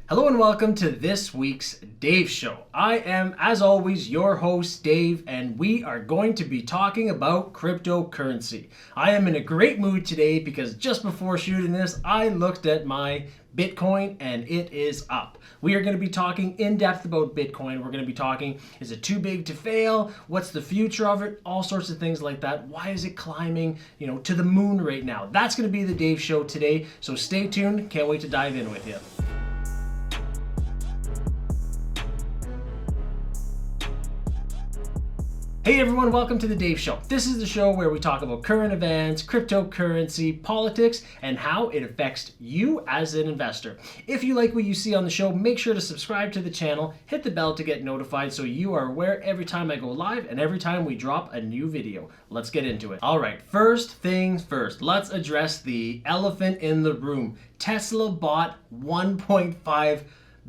Hello and welcome to this week's Dave Show. I am, as always, your host, Dave, and we are going to be talking about cryptocurrency. I am in a great mood today because just before shooting this, I looked at my Bitcoin and it is up. We are going to be talking in depth about Bitcoin. We're going to be talking, is it too big to fail? What's the future of it? All sorts of things like that. Why is it climbing, to the moon right now? That's going to be the Dave Show today. So stay tuned. Can't wait to dive in with you. Hey everyone, welcome to the Dave Show. This is the show where we talk about current events, cryptocurrency, politics, and how it affects you as an investor. If you like what you see on the show, make sure to subscribe to the channel, hit the bell to get notified so you are aware every time I go live and every time we drop a new video. Let's get into it. All right, first things first, let's address the elephant in the room. Tesla bought 1.5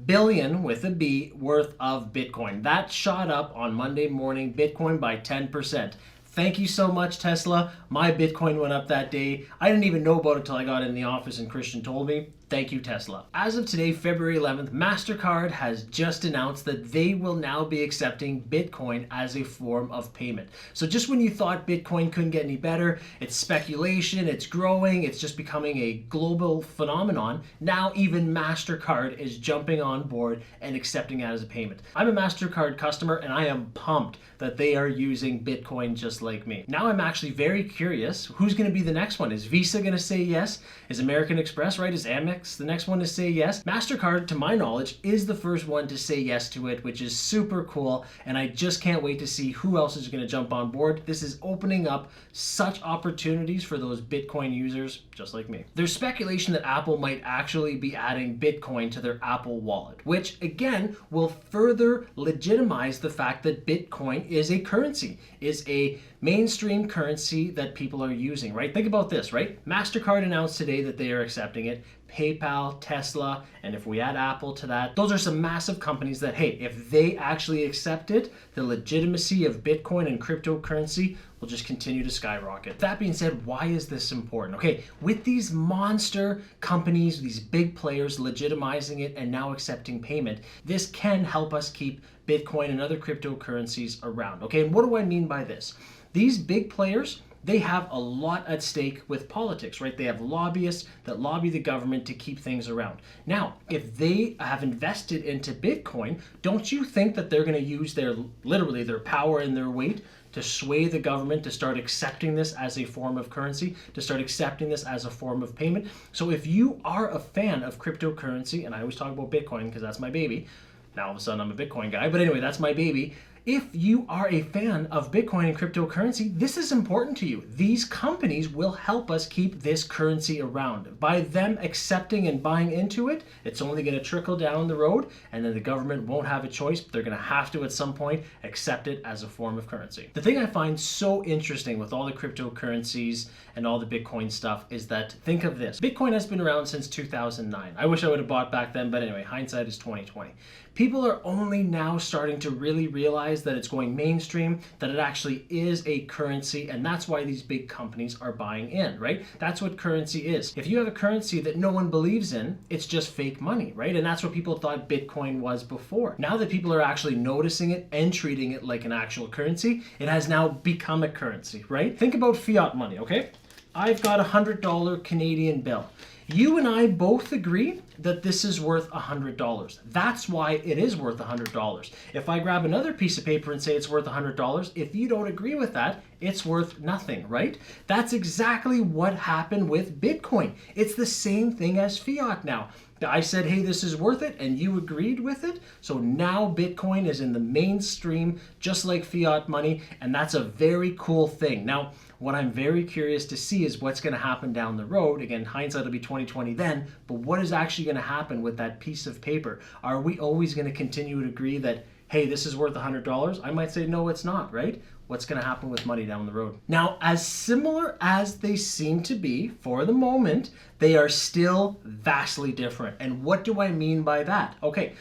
billion with a B worth of Bitcoin. That shot up on Monday morning, Bitcoin by 10%. Thank you so much, Tesla. My Bitcoin went up that day. I didn't even know about it till I got in the office and Christian told me. Thank you, Tesla. As of today, February 11th, Mastercard has just announced that they will now be accepting Bitcoin as a form of payment. So just when you thought Bitcoin couldn't get any better, it's speculation, it's growing, it's just becoming a global phenomenon, now even Mastercard is jumping on board and accepting it as a payment. I'm a Mastercard customer and I am pumped that they are using Bitcoin just like me. Now I'm actually very curious, who's going to be the next one? Is Visa going to say yes? Is American Express, right? Is Amex the next one to say yes? Mastercard, to my knowledge, is the first one to say yes to it, which is super cool, and I just can't wait to see who else is going to jump on board. This is opening up such opportunities for those Bitcoin users just like me. There's speculation that Apple might actually be adding Bitcoin to their Apple Wallet, which again will further legitimize the fact that Bitcoin is a currency, is a mainstream currency that people are using, right? Think about this, right? Mastercard announced today that they are accepting it. PayPal, Tesla, and if we add Apple to that, those are some massive companies that, hey, if they actually accept it, the legitimacy of Bitcoin and cryptocurrency will just continue to skyrocket. That being said, why is this important? Okay, with these monster companies, these big players legitimizing it and now accepting payment, this can help us keep Bitcoin and other cryptocurrencies around. Okay, and what do I mean by this? These big players, they have a lot at stake with politics, right? They have lobbyists that lobby the government to keep things around. Now, if they have invested into Bitcoin, don't you think that they're going to use literally their power and their weight to sway the government to start accepting this as a form of currency, to start accepting this as a form of payment? So if you are a fan of cryptocurrency, and I always talk about Bitcoin because that's my baby. Now all of a sudden I'm a Bitcoin guy, but anyway, that's my baby. If you are a fan of Bitcoin and cryptocurrency, this is important to you. These companies will help us keep this currency around. By them accepting and buying into it, it's only going to trickle down the road, and then the government won't have a choice, but they're going to have to at some point accept it as a form of currency. The thing I find so interesting with all the cryptocurrencies and all the Bitcoin stuff is that, think of this. Bitcoin has been around since 2009. I wish I would have bought back then, but anyway, hindsight is 2020. People are only now starting to really realize that it's going mainstream, that it actually is a currency, and that's why these big companies are buying in, right? That's what currency is. If you have a currency that no one believes in, it's just fake money, right? And that's what people thought Bitcoin was before. Now that people are actually noticing it and treating it like an actual currency, it has now become a currency, right? Think about fiat money, okay? I've got a $100 Canadian bill. You and I both agree that this is worth $100. That's why it is worth $100. If I grab another piece of paper and say it's worth $100, if you don't agree with that, it's worth nothing, right? That's exactly what happened with Bitcoin. It's the same thing as fiat now. I said, hey, this is worth it, and you agreed with it. So now Bitcoin is in the mainstream, just like fiat money, and that's a very cool thing. Now, what I'm very curious to see is what's going to happen down the road. Again, hindsight will be 2020 then, but what is actually going to happen with that piece of paper? Are we always going to continue to agree that, hey, this is worth $100? I might say, no, it's not, right? What's going to happen with money down the road? Now, as similar as they seem to be for the moment, they are still vastly different. And what do I mean by that? Okay,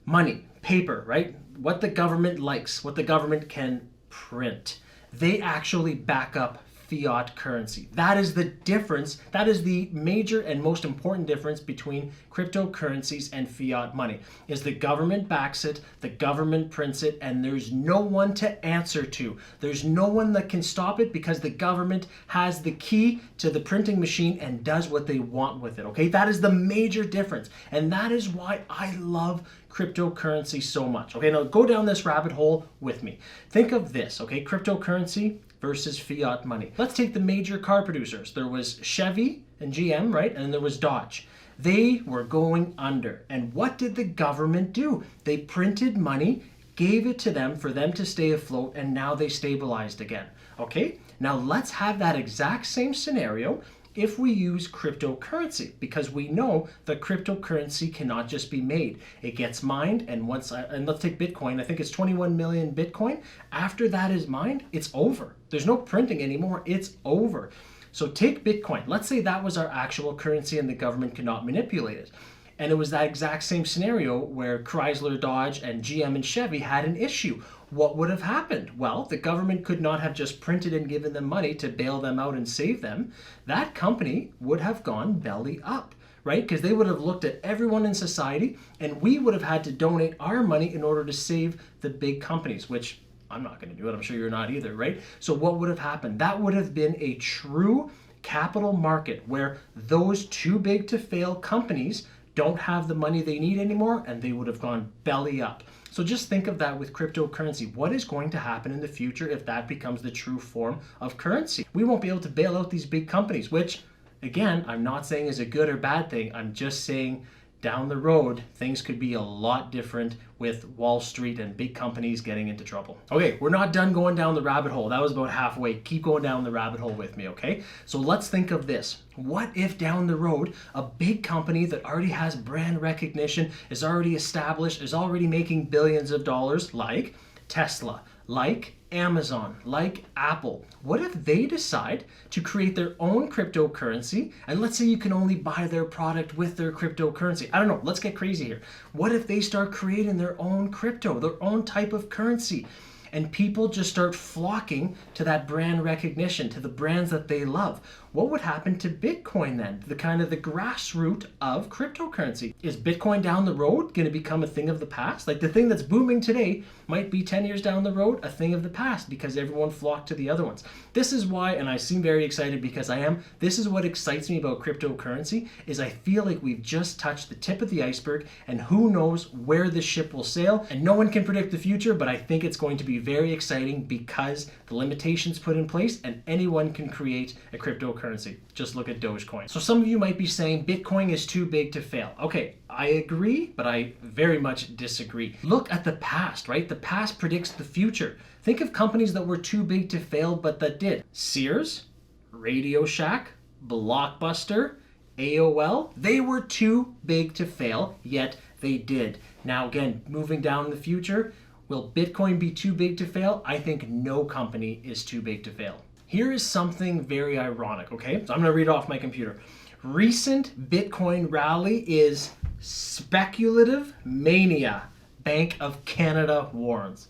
money, paper, right? What the government likes, what the government can print. They actually back up fiat currency. That is the difference. That is the major and most important difference between cryptocurrencies and fiat money. Is the government backs it, the government prints it, and there's no one to answer to. There's no one that can stop it because the government has the key to the printing machine and does what they want with it. Okay, that is the major difference, and that is why I love cryptocurrency so much. Okay, now go down this rabbit hole with me. Think of this, okay, cryptocurrency versus fiat money. Let's take the major car producers. There was Chevy and GM, right? And there was Dodge. They were going under. And what did the government do? They printed money, gave it to them for them to stay afloat, and now they stabilized again. Okay, now let's have that exact same scenario if we use cryptocurrency, because we know that cryptocurrency cannot just be made. It gets mined, and and let's take Bitcoin. I think it's 21 million Bitcoin. After that is mined, it's over. There's no printing anymore. It's over. So take Bitcoin. Let's say that was our actual currency and the government could not manipulate it. And it was that exact same scenario where Chrysler, Dodge, and GM and Chevy had an issue. What would have happened? Well, the government could not have just printed and given them money to bail them out and save them. That company would have gone belly up, right? Because they would have looked at everyone in society, and we would have had to donate our money in order to save the big companies, which I'm not going to do it. I'm sure you're not either, right? So what would have happened? That would have been a true capital market where those too big to fail companies don't have the money they need anymore, and they would have gone belly up. So just think of that with cryptocurrency. What is going to happen in the future if that becomes the true form of currency? We won't be able to bail out these big companies, which, again, I'm not saying is a good or bad thing. I'm just saying down the road, things could be a lot different with Wall Street and big companies getting into trouble. Okay, we're not done going down the rabbit hole. That was about halfway. Keep going down the rabbit hole with me, okay? So let's think of this. What if down the road, a big company that already has brand recognition, is already established, is already making billions of dollars, like Tesla, like Amazon, like Apple, what if they decide to create their own cryptocurrency? And let's say you can only buy their product with their cryptocurrency. I don't know, let's get crazy here. What if they start creating their own crypto, their own type of currency? And people just start flocking to that brand recognition, to the brands that they love. What would happen to Bitcoin then? The kind of the grassroots of cryptocurrency. Is Bitcoin down the road going to become a thing of the past? Like the thing that's booming today might be 10 years down the road a thing of the past because everyone flocked to the other ones. This is why, and I seem very excited because I am, this is what excites me about cryptocurrency, is I feel like we've just touched the tip of the iceberg, and who knows where this ship will sail. And no one can predict the future, but I think it's going to be very exciting because the limitations put in place and anyone can create a cryptocurrency. Just look at Dogecoin. So some of you might be saying Bitcoin is too big to fail. Okay, I agree, but I very much disagree. Look at the past, right? The past predicts the future. Think of companies that were too big to fail, but that did. Sears, Radio Shack, Blockbuster, AOL, they were too big to fail, yet they did. Now again, moving down the future, will Bitcoin be too big to fail? I think no company is too big to fail. Here is something very ironic, okay? So I'm gonna read off my computer. Recent Bitcoin rally is speculative mania, Bank of Canada warns.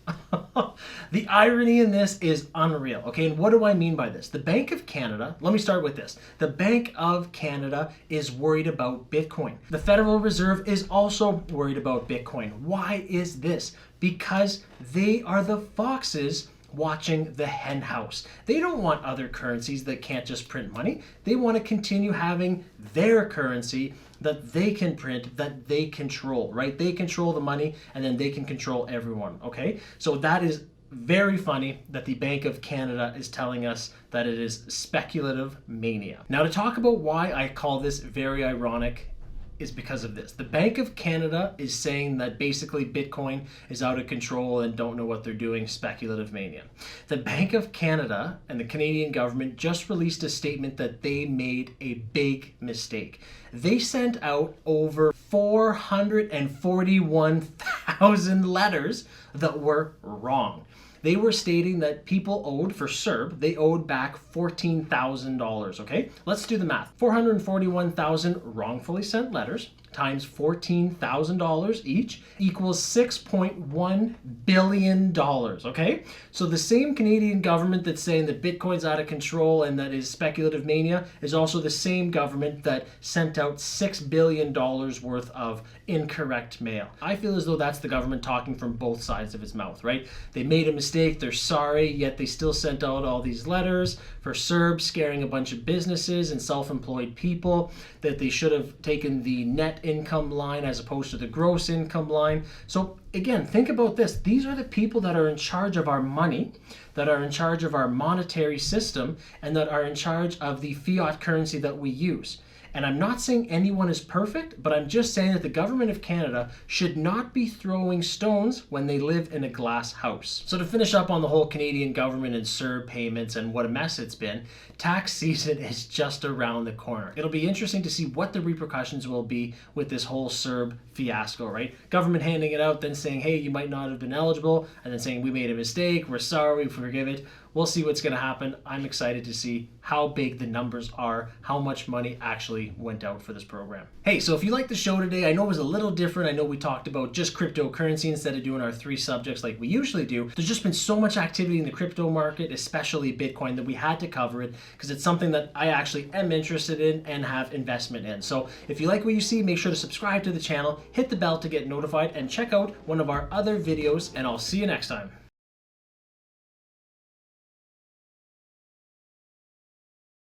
The irony in this is unreal, okay? And what do I mean by this? The Bank of Canada, let me start with this. The Bank of Canada is worried about Bitcoin. The Federal Reserve is also worried about Bitcoin. Why is this? Because they are the foxes watching the hen house. They don't want other currencies that can't just print money. They want to continue having their currency that they can print, that they control, right? They control the money and then they can control everyone, okay? So that is very funny that the Bank of Canada is telling us that it is speculative mania. Now to talk about why I call this very ironic is because of this. The Bank of Canada is saying that basically Bitcoin is out of control and don't know what they're doing, speculative mania. The Bank of Canada and the Canadian government just released a statement that they made a big mistake. They sent out over 441,000 letters that were wrong. They were stating that people owed, for CERB, they owed back $14,000, okay? Let's do the math. 441,000 wrongfully sent letters times $14,000 each equals $6.1 billion, okay? So the same Canadian government that's saying that Bitcoin's out of control and that is speculative mania is also the same government that sent out $6 billion worth of incorrect mail. I feel as though that's the government talking from both sides of its mouth, right? They made a mistake, they're sorry, yet they still sent out all these letters for CERB, scaring a bunch of businesses and self-employed people that they should have taken the net income line as opposed to the gross income line. So again, think about this. These are the people that are in charge of our money, that are in charge of our monetary system, and that are in charge of the fiat currency that we use. And I'm not saying anyone is perfect, but I'm just saying that the government of Canada should not be throwing stones when they live in a glass house. So to finish up on the whole Canadian government and CERB payments and what a mess it's been, tax season is just around the corner. It'll be interesting to see what the repercussions will be with this whole CERB fiasco, right? Government handing it out, then saying, hey, you might not have been eligible, and then saying, we made a mistake, we're sorry, we forgive it. We'll see what's going to happen. I'm excited to see how big the numbers are, how much money actually went out for this program. Hey, so if you liked the show today, I know it was a little different. I know we talked about just cryptocurrency instead of doing our 3 subjects like we usually do. There's just been so much activity in the crypto market, especially Bitcoin, that we had to cover it because it's something that I actually am interested in and have investment in. So if you like what you see, make sure to subscribe to the channel, hit the bell to get notified, and check out one of our other videos, and I'll see you next time.